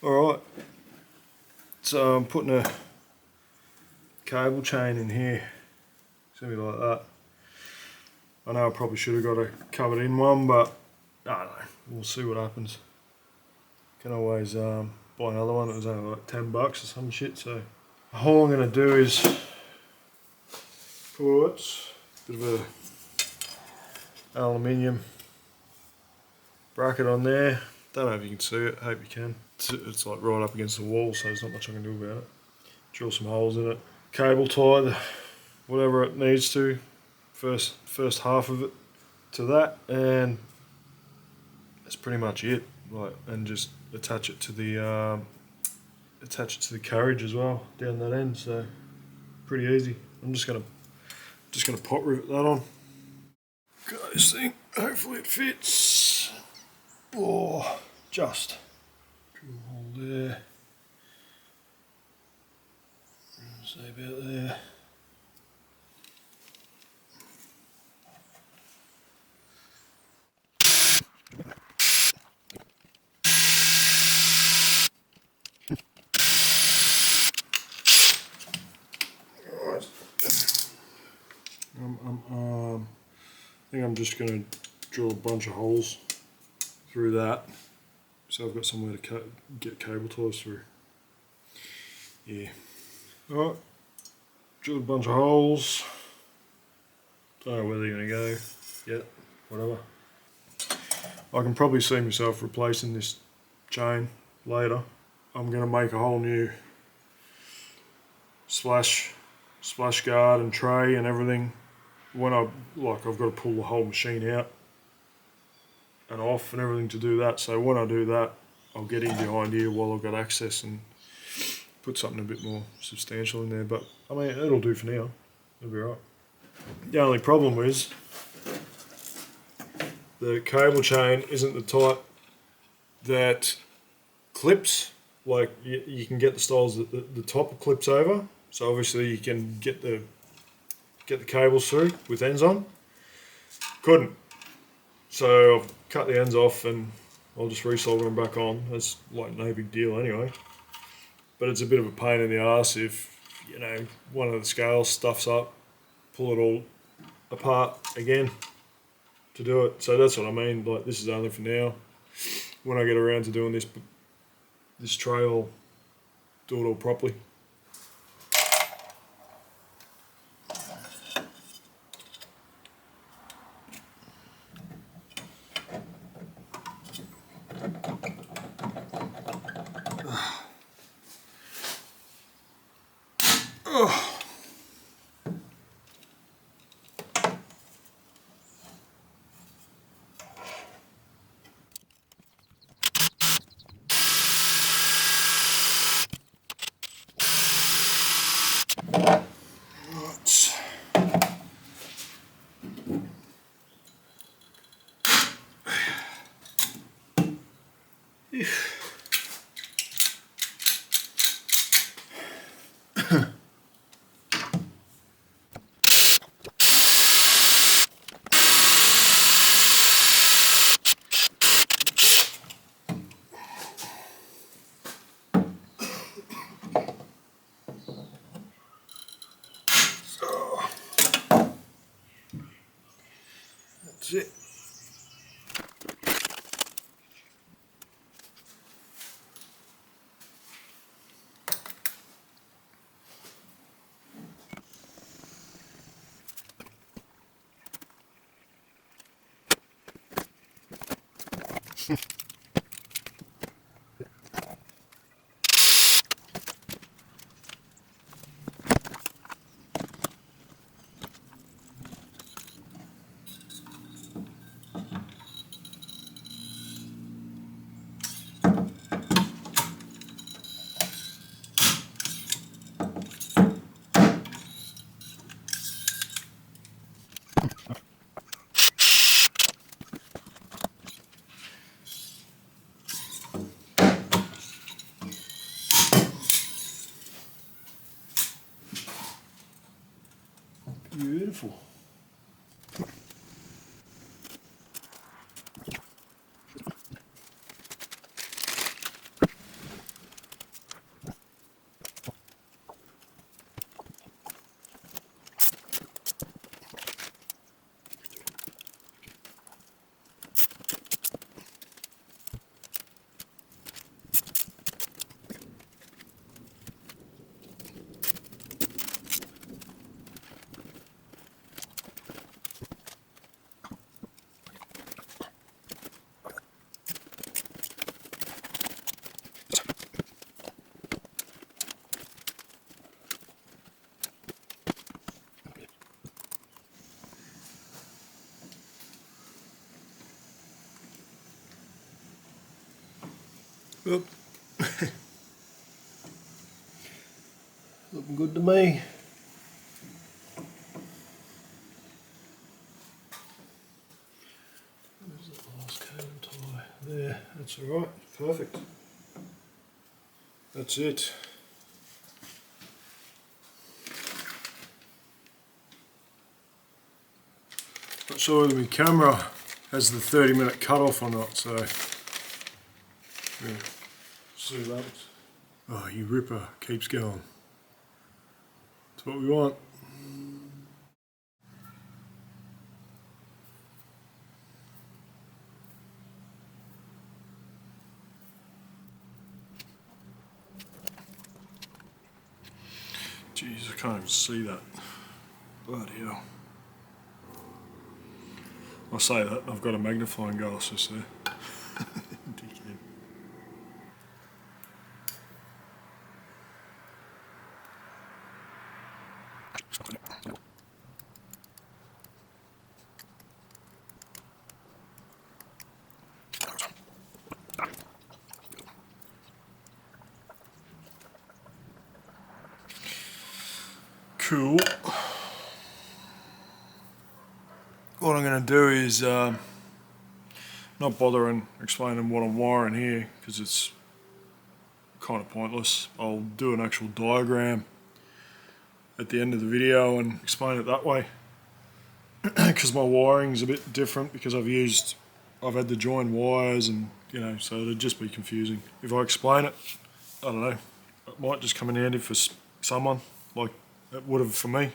Alright, so I'm putting a cable chain in here. It's going to be like that. I know I probably should have got a covered in one, but I don't know, we'll see what happens. Can always buy another one. It was only like $10 or some shit. So all I'm going to do is put a bit of a aluminium bracket on there. Don't know if you can see it, hope you can. It's like right up against the wall, so there's not much I can do about it. Drill some holes in it. Cable tie whatever it needs to. First half of it to that, and that's pretty much it. Like, and just attach it to the carriage as well down that end. So pretty easy. I'm just gonna pot rivet that on. Got this thing. Hopefully it fits. Oh, just drill a hole there. Say about there. I think I'm just going to drill a bunch of holes through that, so I've got somewhere to get cable ties through. Yeah. Alright, drill a bunch of holes. Don't know where they're going to go yet, whatever. I can probably see myself replacing this chain later. I'm going to make a whole new splash guard and tray and everything. When I've got to pull the whole machine out and off and everything to do that. So when I do that, I'll get in behind here while I've got access and put something a bit more substantial in there. But I mean, it'll do for now. It'll be right. The only problem is the cable chain isn't the type that clips. Like you can get the styles that the top clips over. So obviously you can get the cables through with ends on. Couldn't. So I've cut the ends off and I'll just resolder them back on. That's like no big deal anyway. But it's a bit of a pain in the ass if, you know, one of the scales stuffs up, pull it all apart again to do it. So that's what I mean. Like, this is only for now. When I get around to doing this tray, I'll do it all properly. That's it. Beautiful. Oop. Looking good to me. Where's that last cone tie? There, that's alright, perfect. That's it. Not sure whether my camera has the 30-minute cutoff or not, so yeah, see what happens. Oh, you ripper, keeps going. That's what we want. Jeez, I can't even see that. Bloody hell. I say that, I've got a magnifying glass just there. Dickhead. Cool. What I'm going to do is not bother and explaining what I'm wiring here because it's kind of pointless. I'll do an actual diagram at the end of the video and explain it that way because my wiring's a bit different because I've had to join wires and so it'd just be confusing. If I explain it, I don't know, it might just come in handy for someone like it would have for me.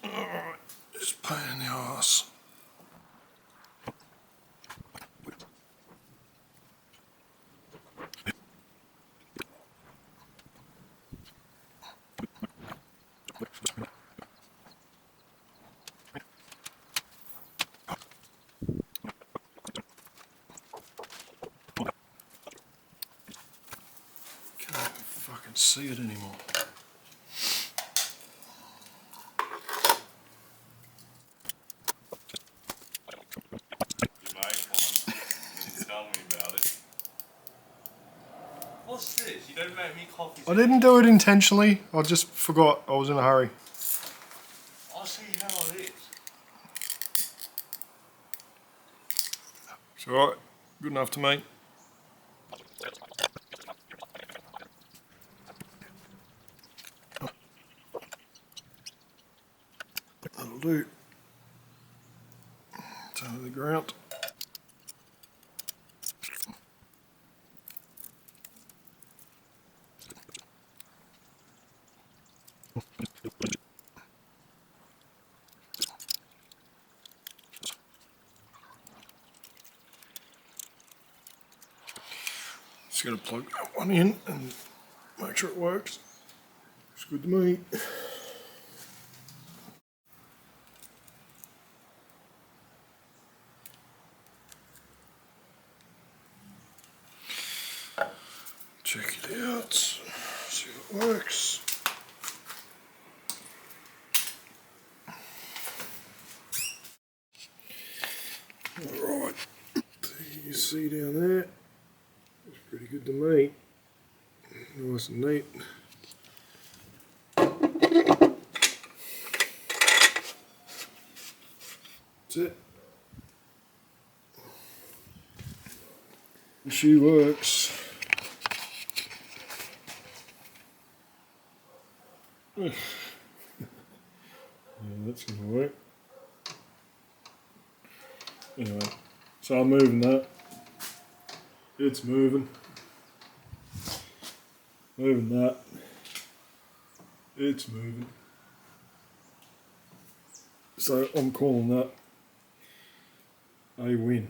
Alright, just pain in the arse. Can't even fucking see it anymore. What's this? You don't make me coffee. I didn't do it intentionally, I just forgot, I was in a hurry. I'll see how it is. It's alright, good enough to me. That'll do. It's under the ground. Just going to plug that one in and make sure it works. It's good to me. Check it out, see if it works. Alright, you see down there, it's pretty good to me. Nice and neat. That's it. The shoe works. Yeah, that's gonna work. Anyway, so I'm moving that. It's moving. Moving that. It's moving. So I'm calling that a win.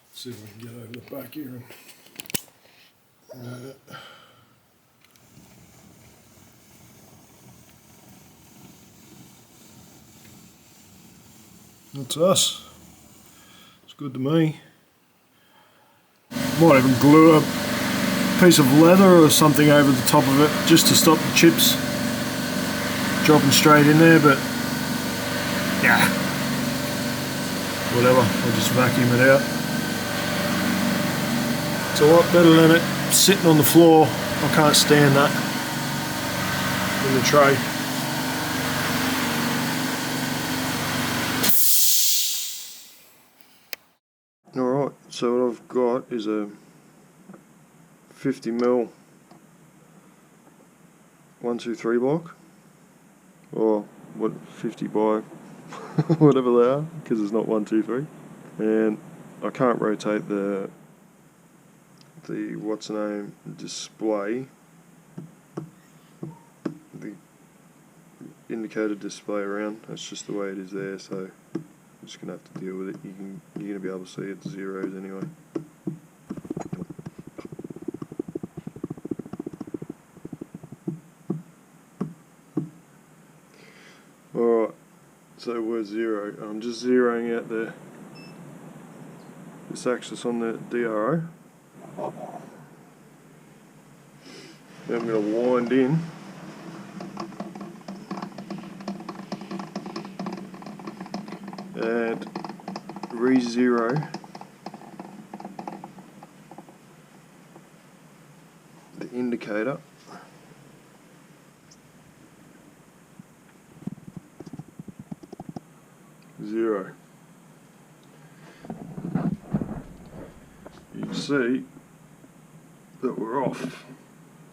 Let's see if I can get over the back here and that's us. It's good to me. Might even glue a piece of leather or something over the top of it just to stop the chips dropping straight in there, but yeah, whatever, I'll just vacuum it out. It's a lot better than it sitting on the floor. I can't stand that in the tray. Alright, so what I've got is a 50mm 123 block, or what, 50 by whatever they are, because it's not 123, and I can't rotate the what's the name display, the indicator display around. That's just the way it is there, so I'm just gonna have to deal with it. You're gonna be able to see it's zeros anyway. Alright, so we're 0. I'm just zeroing out this axis on the DRO. Then I'm going to wind in and re-zero the indicator. Zero. You can see that we're off.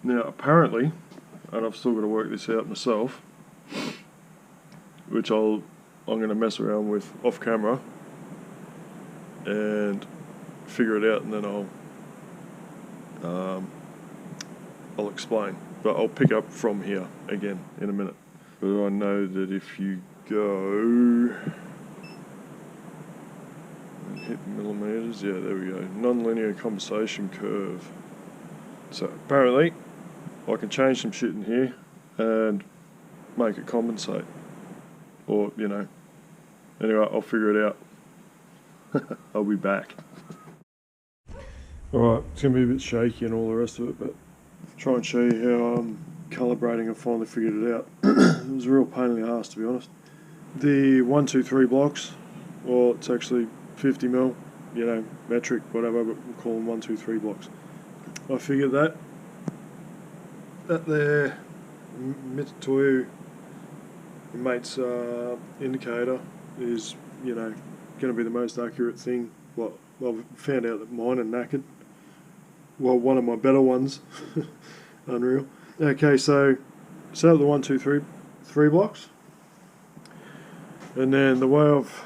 Now apparently, and I've still got to work this out myself, which I'm going to mess around with off camera and figure it out, and then I'll explain. But I'll pick up from here again in a minute. But I know that if you go and hit millimeters, yeah, there we go, non-linear compensation curve. So apparently I can change some shit in here and make it compensate, or you know, anyway, I'll figure it out. I'll be back. Alright, it's going to be a bit shaky and all the rest of it, but try and show you how I'm calibrating. I finally figured it out. It was a real pain in the arse, to be honest. The 123 blocks, well, it's actually 50mm, you know, metric, whatever, but we'll call them 123 blocks. I figured that there, Mitsui, mate's indicator is, you know, going to be the most accurate thing. Well, I've found out that mine are knackered. Well, one of my better ones. Unreal. Okay, so set up the 123 blocks, and then the way I've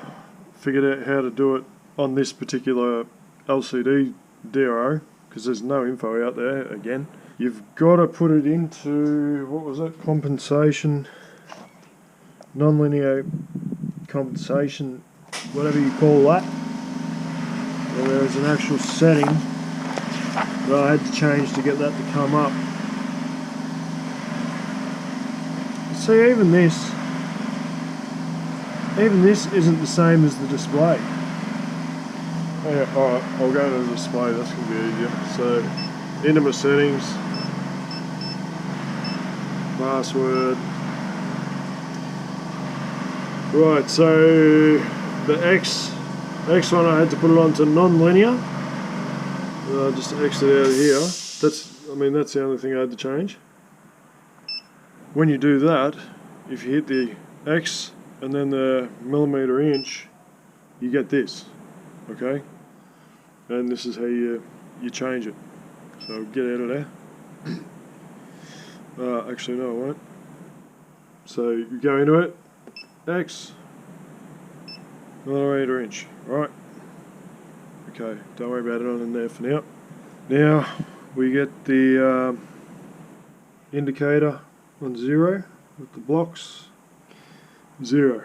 figured out how to do it on this particular LCD DRO, because there's no info out there again, you've got to put it into, what was it, compensation, non-linear compensation, whatever you call that. And there's an actual setting that I had to change to get that to come up. See, even this isn't the same as the display. Yeah, alright, I'll go to the display, that's going to be easier. So, into my settings, password. Right, so the X one I had to put it onto non-linear. Just to exit out of here. That's the only thing I had to change. When you do that, if you hit the X and then the millimeter inch, you get this, okay? And this is how you change it. So get out of there. Actually no, I won't. So you go into it, X, millimeter inch, right? Okay, don't worry about it on in there for now. Now we get the indicator on 0 with the blocks. 0.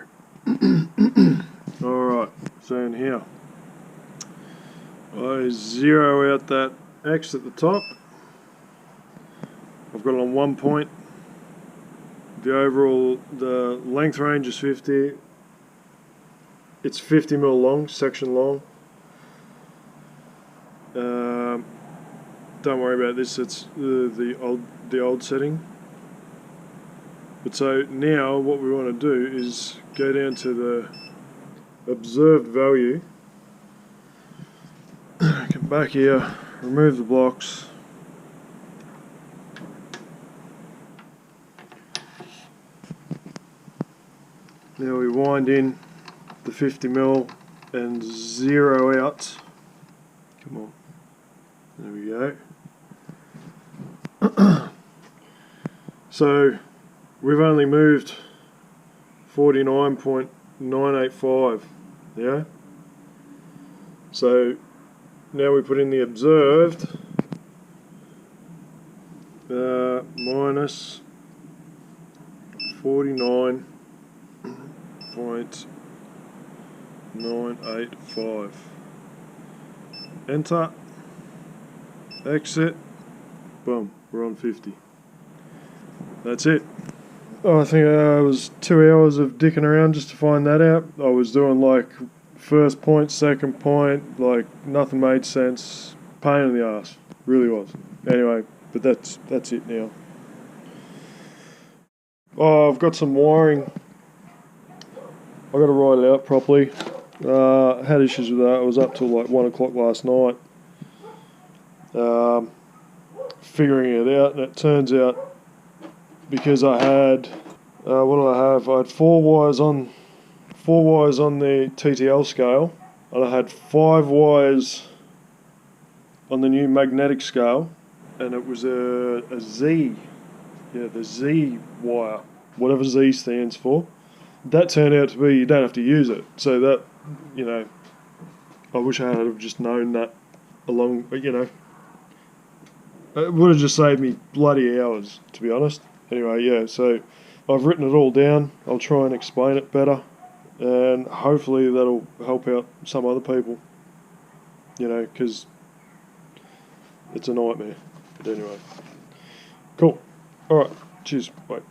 Alright, so in here I zero out that X at the top. I've got it on 1 point. The length range is 50. It's 50mm long, section long. Don't worry about this, it's the old setting. But so now what we want to do is go down to the observed value. Come back here remove the blocks. Now we wind in the 50mm and 0 out. Come on. There we go. So we've only moved 49.985. Yeah? So now we put in the observed minus 49.985. Enter. Exit. Boom. We're on 50. That's it. Oh, I think it was 2 hours of dicking around just to find that out. I was doing like first point, second point, like nothing made sense. Pain in the ass. Really was. Anyway, but that's it now. Oh, I've got some wiring. I've got to write it out properly. Had issues with that. I was up till like 1 o'clock last night. Figuring it out, and it turns out because I had what did I have? I had 4 wires on the TTL scale, and I had 5 wires on the new magnetic scale, and it was a Z, the Z wire, whatever Z stands for. That turned out to be you don't have to use it, so that, you know, I wish I had just known that along, you know. It would have just saved me bloody hours, to be honest. Anyway, yeah, so I've written it all down. I'll try and explain it better, and hopefully that'll help out some other people, you know, because it's a nightmare. But anyway, cool. Alright, cheers, bye.